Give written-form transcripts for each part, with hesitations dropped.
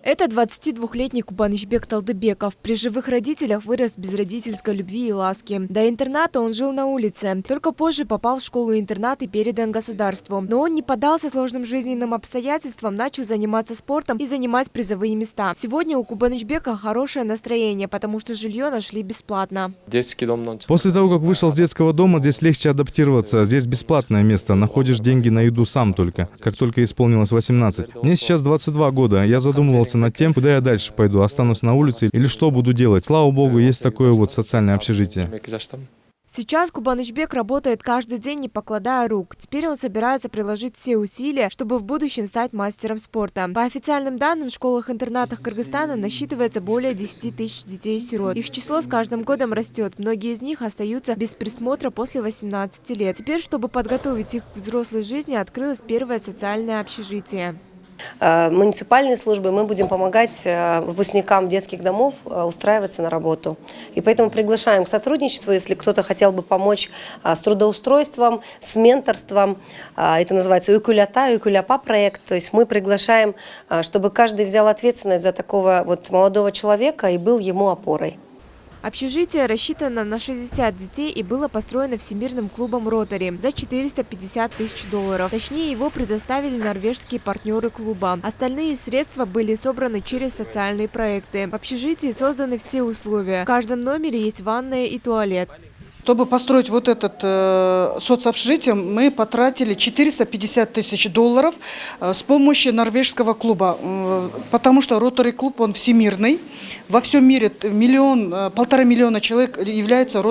Это 22-летний Кубанычбек Талдыбеков. При живых родителях вырос без родительской любви и ласки. До интерната он жил на улице. Только позже попал в школу-интернат и передан государству. Но он не поддался сложным жизненным обстоятельствам, начал заниматься спортом и занимать призовые места. Сегодня у Кубанычбека хорошее настроение, потому что жилье нашли бесплатно. После того, как вышел с детского дома, здесь легче адаптироваться. Здесь бесплатное место. Находишь деньги на еду сам только. Как только исполнилось 18. Мне сейчас 22 года. Я задумывался над тем, куда я дальше пойду. Останусь на улице или что буду делать. Слава богу, есть такое вот социальное общежитие. Сейчас Кубанычбек работает каждый день, не покладая рук. Теперь он собирается приложить все усилия, чтобы в будущем стать мастером спорта. По официальным данным, в школах-интернатах Кыргызстана насчитывается более 10 тысяч детей-сирот. Их число с каждым годом растет. Многие из них остаются без присмотра после 18 лет. Теперь, чтобы подготовить их к взрослой жизни, открылось первое социальное общежитие. Муниципальные службы мы будем помогать выпускникам детских домов устраиваться на работу. И поэтому приглашаем к сотрудничеству, если кто-то хотел бы помочь с трудоустройством, с менторством. Это называется Уйкуляпа проект. То есть мы приглашаем, чтобы каждый взял ответственность за такого вот молодого человека и был ему опорой. Общежитие рассчитано на 60 детей и было построено Всемирным клубом Ротари за 450 тысяч долларов. Точнее, его предоставили норвежские партнеры клуба. Остальные средства были собраны через социальные проекты. В общежитии созданы все условия. В каждом номере есть ванная и туалет. Чтобы построить вот этот соцобщежитие, мы потратили 450 тысяч долларов с помощью норвежского клуба, потому что Ротари клуб, он всемирный. Во всем мире 1,5 миллиона человек являются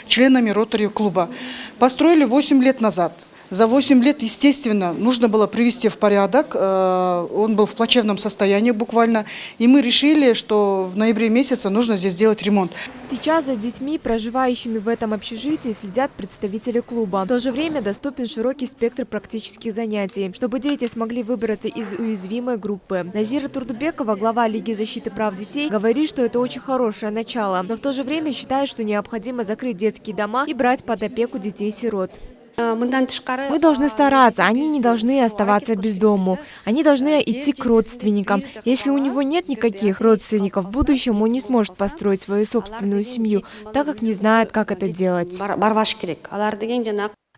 членами Ротари клуба. Построили 8 лет назад. За 8 лет, естественно, нужно было привести в порядок. Он был в плачевном состоянии буквально. И мы решили, что в ноябре месяце нужно здесь сделать ремонт. Сейчас за детьми, проживающими в этом общежитии, следят представители клуба. В то же время доступен широкий спектр практических занятий, чтобы дети смогли выбраться из уязвимой группы. Назира Турдубекова, глава Лиги защиты прав детей, говорит, что это очень хорошее начало, но в то же время считает, что необходимо закрыть детские дома и брать под опеку детей-сирот. Мы должны стараться, они не должны оставаться без дому. Они должны идти к родственникам. Если у него нет никаких родственников, в будущем он не сможет построить свою собственную семью, так как не знает, как это делать.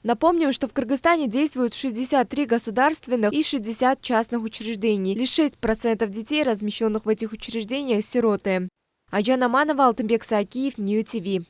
Напомним, что в Кыргызстане действуют 63 государственных и 60 частных учреждений. Лишь 6% детей, размещенных в этих учреждениях, сироты. Айжан Аманова, Алтынбек Саакиев, Нью ТВ.